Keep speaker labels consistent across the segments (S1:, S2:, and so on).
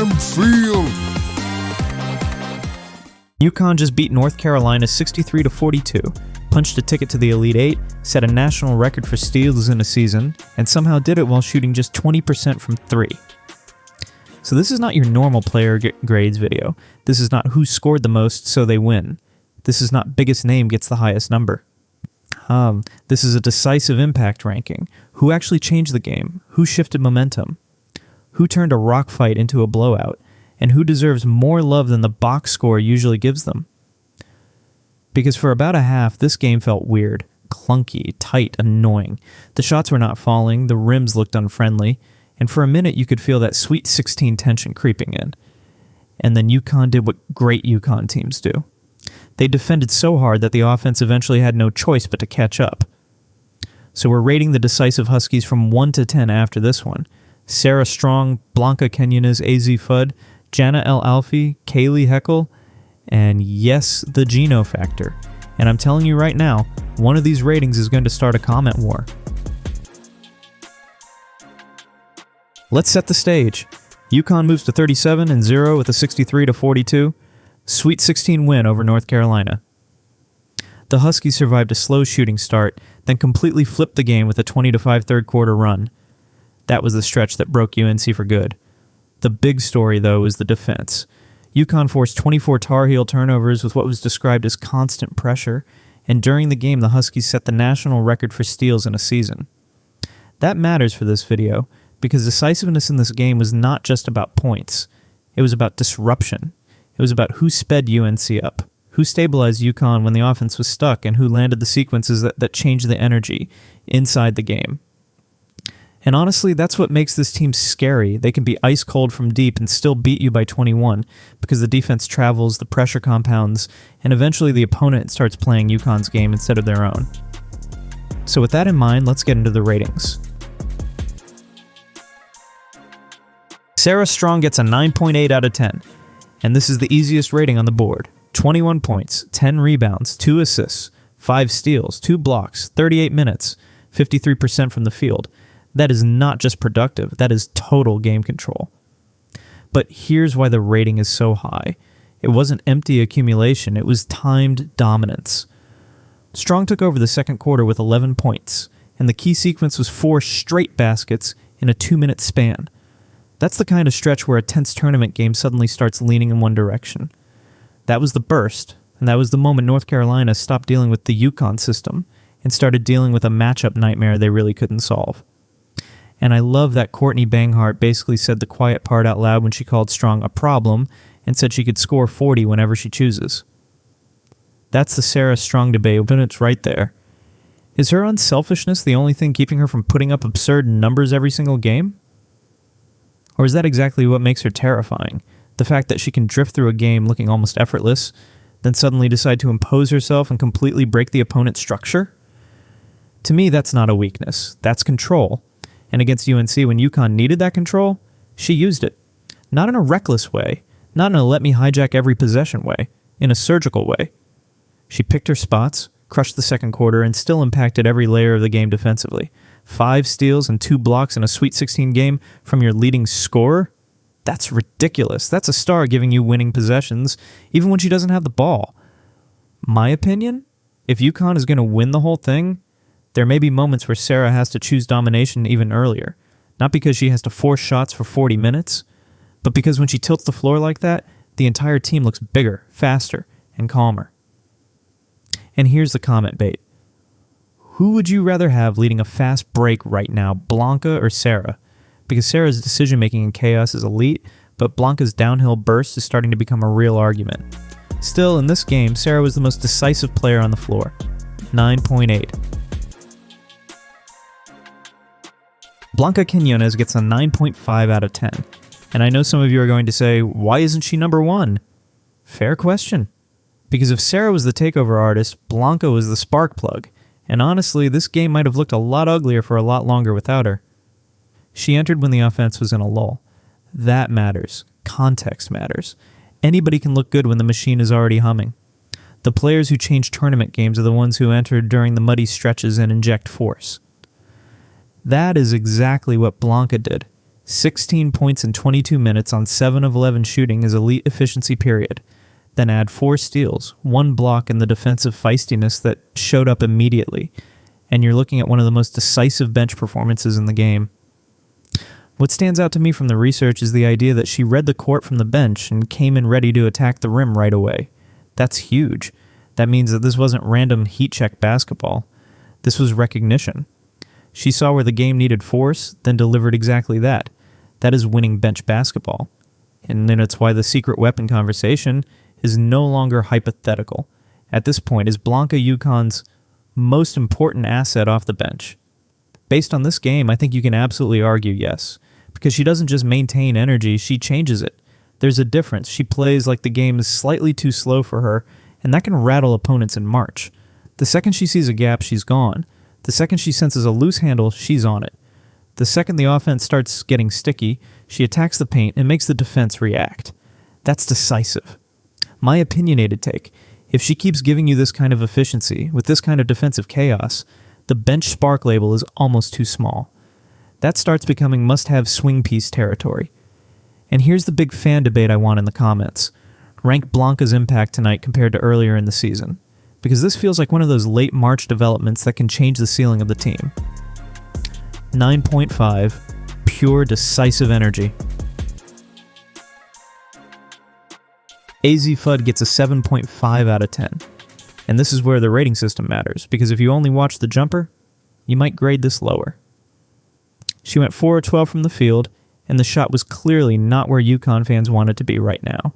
S1: time field.
S2: UConn just beat North Carolina 63-42, punched a ticket to the Elite Eight, set a national record for steals in a season, and somehow did it while shooting just 20% from three. So this is not your normal player grades video. This is not who scored the most so they win. This is not biggest name gets the highest number. This is a decisive impact ranking. Who actually changed the game? Who shifted momentum? Who turned a rock fight into a blowout? And who deserves more love than the box score usually gives them? Because for about a half, this game felt weird, clunky, tight, annoying. The shots were not falling, the rims looked unfriendly, and for a minute you could feel that Sweet 16 tension creeping in. And then UConn did what great UConn teams do. They defended so hard that the offense eventually had no choice but to catch up. So we're rating the Decisive Huskies from 1 to 10 after this one. Sarah Strong, Blanca Quiñonez, Azzi Fudd, Jana Alfy, Kayleigh, Heckel, and yes, the Geno factor. And I'm telling you right now, one of these ratings is going to start a comment war. Let's set the stage. UConn moves to 37-0 with a 63-42. Sweet 16 win over North Carolina. The Huskies survived a slow shooting start, then completely flipped the game with a 20-5 third quarter run. That was the stretch that broke UNC for good. The big story, though, was the defense. UConn forced 24 Tar Heel turnovers with what was described as constant pressure, and during the game the Huskies set the national record for steals in a season. That matters for this video, because decisiveness in this game was not just about points. It was about disruption. It was about who sped UNC up, who stabilized UConn when the offense was stuck, and who landed the sequences that changed the energy inside the game. And honestly, that's what makes this team scary. They can be ice cold from deep and still beat you by 21 because the defense travels, the pressure compounds, and eventually the opponent starts playing UConn's game instead of their own. So with that in mind, let's get into the ratings. Sarah Strong gets a 9.8 out of 10, and this is the easiest rating on the board. 21 points, 10 rebounds, 2 assists, 5 steals, 2 blocks, 38 minutes, 53% from the field. That is not just productive, that is total game control. But here's why the rating is so high. It wasn't empty accumulation, it was timed dominance. Strong took over the second quarter with 11 points, and the key sequence was 4 straight baskets in a 2-minute span. That's the kind of stretch where a tense tournament game suddenly starts leaning in one direction. That was the burst, and that was the moment North Carolina stopped dealing with the UConn system and started dealing with a matchup nightmare they really couldn't solve. And I love that Courtney Banghart basically said the quiet part out loud when she called Strong a problem and said she could score 40 whenever she chooses. That's the Sarah Strong debate, but it's right there. Is her unselfishness the only thing keeping her from putting up absurd numbers every single game? Or is that exactly what makes her terrifying? The fact that she can drift through a game looking almost effortless, then suddenly decide to impose herself and completely break the opponent's structure? To me, that's not a weakness. That's control. And against UNC, when UConn needed that control, she used it. Not in a reckless way, not in a let me hijack every possession way, in a surgical way. She picked her spots, crushed the second quarter, and still impacted every layer of the game defensively. 5 steals and 2 blocks in a Sweet 16 game from your leading scorer? That's ridiculous. That's a star giving you winning possessions, even when she doesn't have the ball. My opinion? If UConn is going to win the whole thing, there may be moments where Sarah has to choose domination even earlier, not because she has to force shots for 40 minutes, but because when she tilts the floor like that, the entire team looks bigger, faster, and calmer. And here's the comment bait. Who would you rather have leading a fast break right now, Blanca or Sarah? Because Sarah's decision-making in chaos is elite, but Blanca's downhill burst is starting to become a real argument. Still, in this game, Sarah was the most decisive player on the floor. 9.8. Blanca Quiñonez gets a 9.5 out of 10. And I know some of you are going to say, why isn't she number 1? Fair question. Because if Sarah was the takeover artist, Blanca was the spark plug. And honestly, this game might have looked a lot uglier for a lot longer without her. She entered when the offense was in a lull. That matters. Context matters. Anybody can look good when the machine is already humming. The players who change tournament games are the ones who enter during the muddy stretches and inject force. That is exactly what Blanca did. 16 points in 22 minutes on 7 of 11 shooting is elite efficiency period. Then add 4 steals, 1 block, and the defensive feistiness that showed up immediately, and you're looking at one of the most decisive bench performances in the game. What stands out to me from the research is the idea that she read the court from the bench and came in ready to attack the rim right away. That's huge. That means that this wasn't random heat check basketball. This was recognition. She saw where the game needed force, then delivered exactly that. That is winning bench basketball. And then it's why the secret weapon conversation is no longer hypothetical. At this point, is Blanca UConn's most important asset off the bench? Based on this game, I think you can absolutely argue yes, because she doesn't just maintain energy, she changes it. There's a difference. She plays like the game is slightly too slow for her, and that can rattle opponents in March. The second she sees a gap, she's gone. The second she senses a loose handle, she's on it. The second the offense starts getting sticky, she attacks the paint and makes the defense react. That's decisive. My opinionated take, if she keeps giving you this kind of efficiency, with this kind of defensive chaos, the bench spark label is almost too small. That starts becoming must-have swing piece territory. And here's the big fan debate I want in the comments. Rank Blanca's impact tonight compared to earlier in the season, because this feels like one of those late March developments that can change the ceiling of the team. 9.5, pure decisive energy. Azzi Fudd gets a 7.5 out of 10. And this is where the rating system matters, because if you only watch the jumper, you might grade this lower. She went 4 of 12 from the field, and the shot was clearly not where UConn fans want it to be right now.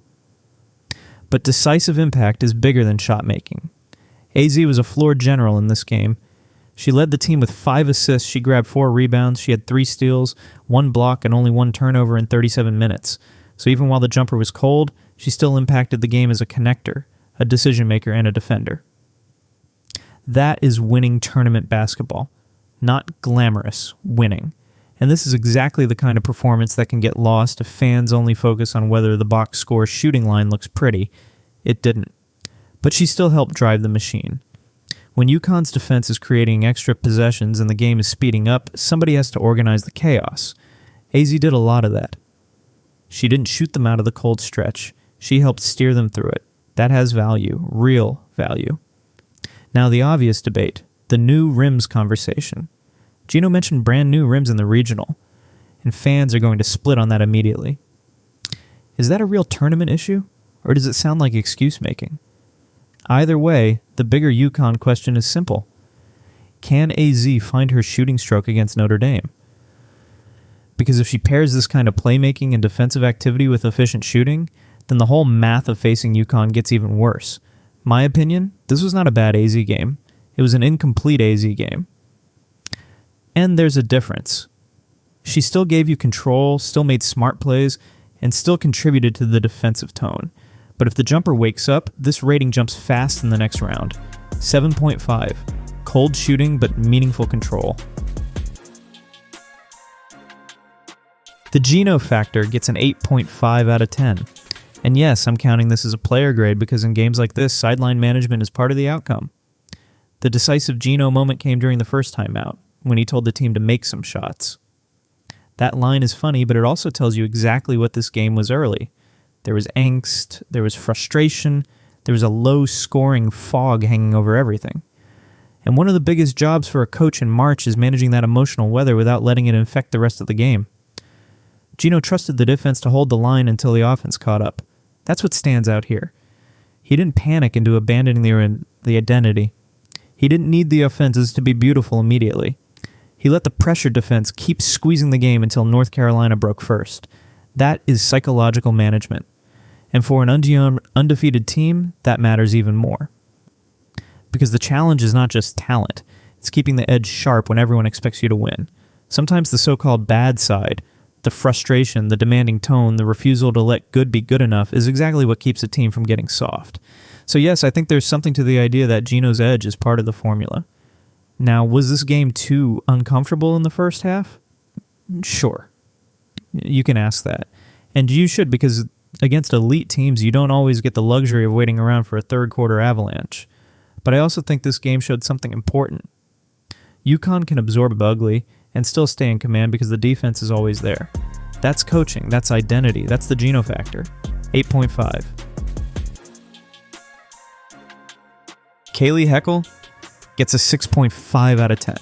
S2: But decisive impact is bigger than shot making. Azzi was a floor general in this game. She led the team with 5 assists, she grabbed 4 rebounds, she had 3 steals, 1 block, and only 1 turnover in 37 minutes. So even while the jumper was cold, she still impacted the game as a connector, a decision maker, and a defender. That is winning tournament basketball. Not glamorous, winning. And this is exactly the kind of performance that can get lost if fans only focus on whether the box score shooting line looks pretty. It didn't. But she still helped drive the machine. When UConn's defense is creating extra possessions and the game is speeding up, somebody has to organize the chaos. Azzi did a lot of that. She didn't shoot them out of the cold stretch. She helped steer them through it. That has value, real value. Now the obvious debate, the new rims conversation. Geno mentioned brand new rims in the regional, and fans are going to split on that immediately. Is that a real tournament issue, or does it sound like excuse making? Either way, the bigger UConn question is simple. Can Azzi find her shooting stroke against Notre Dame? Because if she pairs this kind of playmaking and defensive activity with efficient shooting, then the whole math of facing UConn gets even worse. My opinion, this was not a bad Azzi game. It was an incomplete Azzi game. And there's a difference. She still gave you control, still made smart plays, and still contributed to the defensive tone. But if the jumper wakes up, this rating jumps fast in the next round. 7.5. Cold shooting, but meaningful control. The Geno factor gets an 8.5 out of 10. And yes, I'm counting this as a player grade because in games like this, sideline management is part of the outcome. The decisive Geno moment came during the first timeout, when he told the team to make some shots. That line is funny, but it also tells you exactly what this game was early. There was angst, there was frustration, there was a low-scoring fog hanging over everything. And one of the biggest jobs for a coach in March is managing that emotional weather without letting it infect the rest of the game. Geno trusted the defense to hold the line until the offense caught up. That's what stands out here. He didn't panic into abandoning the identity. He didn't need the offenses to be beautiful immediately. He let the pressure defense keep squeezing the game until North Carolina broke first. That is psychological management. And for an undefeated team, that matters even more. Because the challenge is not just talent. It's keeping the edge sharp when everyone expects you to win. Sometimes the so-called bad side, the frustration, the demanding tone, the refusal to let good be good enough is exactly what keeps a team from getting soft. So yes, I think there's something to the idea that Geno's edge is part of the formula. Now, was this game too uncomfortable in the first half? Sure. You can ask that. And you should, because against elite teams, you don't always get the luxury of waiting around for a third quarter avalanche. But I also think this game showed something important. UConn can absorb ugly and still stay in command because the defense is always there. That's coaching. That's identity. That's the Geno factor. 8.5. Kayleigh Heckel gets a 6.5 out of 10.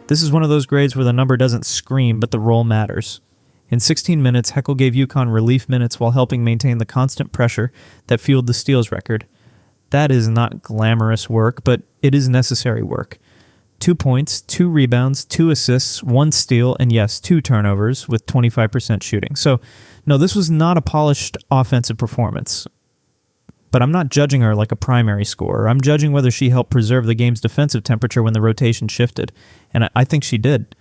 S2: This is one of those grades where the number doesn't scream, but the role matters. In 16 minutes, Heckel gave UConn relief minutes while helping maintain the constant pressure that fueled the steals record. That is not glamorous work, but it is necessary work. 2 points, 2 rebounds, 2 assists, 1 steal, and yes, 2 turnovers with 25% shooting. So, no, this was not a polished offensive performance. But I'm not judging her like a primary scorer. I'm judging whether she helped preserve the game's defensive temperature when the rotation shifted. And I think she did.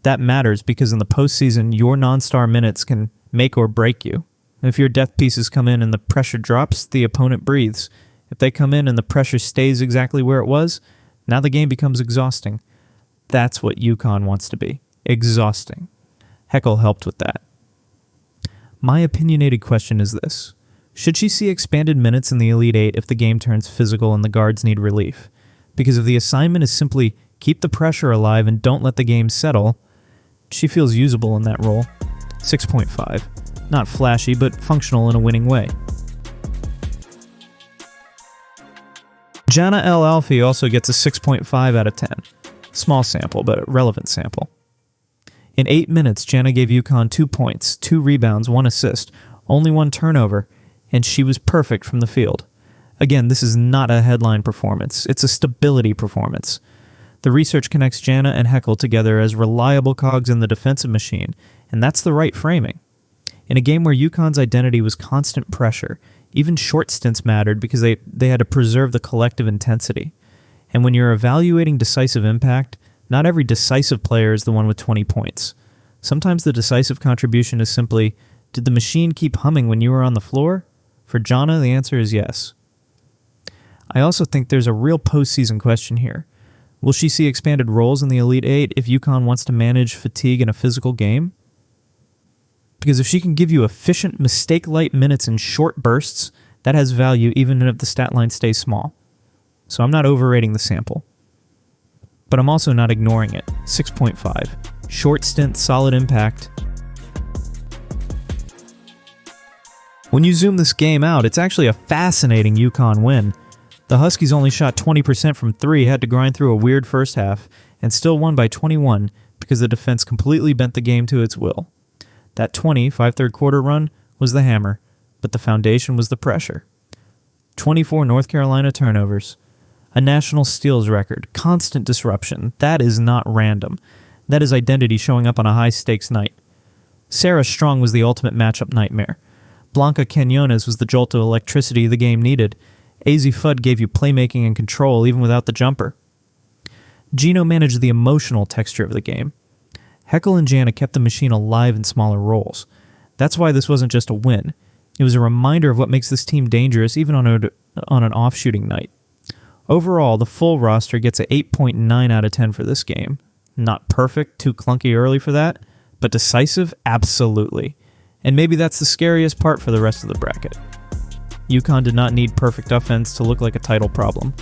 S2: That matters because in the postseason, your non-star minutes can make or break you. If your depth pieces come in and the pressure drops, the opponent breathes. If they come in and the pressure stays exactly where it was, now the game becomes exhausting. That's what UConn wants to be. Exhausting. Heckel helped with that. My opinionated question is this. Should she see expanded minutes in the Elite Eight if the game turns physical and the guards need relief? Because if the assignment is simply keep the pressure alive and don't let the game settle, she feels usable in that role. 6.5. Not flashy, but functional in a winning way. Jana Alfy also gets a 6.5 out of 10. Small sample, but relevant sample. In 8 minutes, Jana gave UConn 2 points, 2 rebounds, 1 assist, only 1 turnover, and she was perfect from the field. Again, this is not a headline performance. It's a stability performance. The research connects Jana and Heckel together as reliable cogs in the defensive machine, and that's the right framing. In a game where UConn's identity was constant pressure, even short stints mattered because they had to preserve the collective intensity. And when you're evaluating decisive impact, not every decisive player is the one with 20 points. Sometimes the decisive contribution is simply, did the machine keep humming when you were on the floor? For Jana, the answer is yes. I also think there's a real postseason question here. Will she see expanded roles in the Elite Eight if UConn wants to manage fatigue in a physical game? Because if she can give you efficient, mistake-light minutes in short bursts, that has value even if the stat line stays small. So I'm not overrating the sample. But I'm also not ignoring it. 6.5. Short stint, solid impact. When you zoom this game out, it's actually a fascinating UConn win. The Huskies only shot 20% from 3, had to grind through a weird first half, and still won by 21 because the defense completely bent the game to its will. That 5 third-quarter run was the hammer, but the foundation was the pressure. 24 North Carolina turnovers. A national steals record. Constant disruption. That is not random. That is identity showing up on a high-stakes night. Sarah Strong was the ultimate matchup nightmare. Blanca Quiñonez was the jolt of electricity the game needed. Azzi Fudd gave you playmaking and control even without the jumper. Geno managed the emotional texture of the game. Heckel and Jana kept the machine alive in smaller roles. That's why this wasn't just a win. It was a reminder of what makes this team dangerous even on an off-shooting night. Overall, the full roster gets an 8.9 out of 10 for this game. Not perfect, too clunky early for that, but decisive, absolutely. And maybe that's the scariest part for the rest of the bracket. UConn did not need perfect offense to look like a title problem.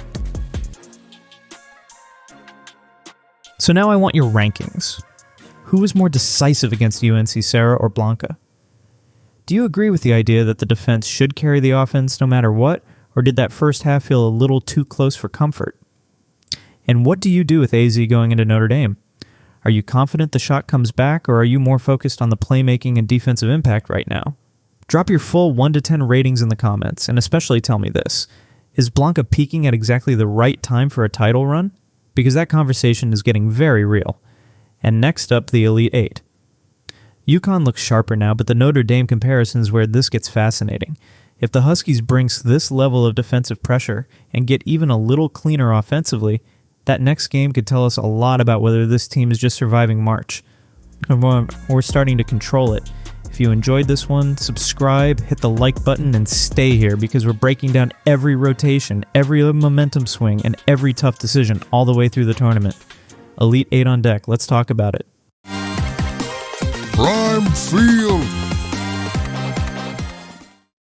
S2: So now I want your rankings. Who was more decisive against UNC, Sarah or Blanca? Do you agree with the idea that the defense should carry the offense no matter what, or did that first half feel a little too close for comfort? And what do you do with Azzi going into Notre Dame? Are you confident the shot comes back, or are you more focused on the playmaking and defensive impact right now? Drop your full 1 to 10 ratings in the comments, and especially tell me this. Is Blanca peaking at exactly the right time for a title run? Because that conversation is getting very real. And next up, the Elite Eight. UConn looks sharper now, but the Notre Dame comparison is where this gets fascinating. If the Huskies bring this level of defensive pressure and get even a little cleaner offensively, that next game could tell us a lot about whether this team is just surviving March or starting to control it. If you enjoyed this one, subscribe, hit the like button, and stay here because we're breaking down every rotation, every momentum swing, and every tough decision all the way through the tournament. Elite Eight on deck. Let's talk about it.
S1: Prime Field.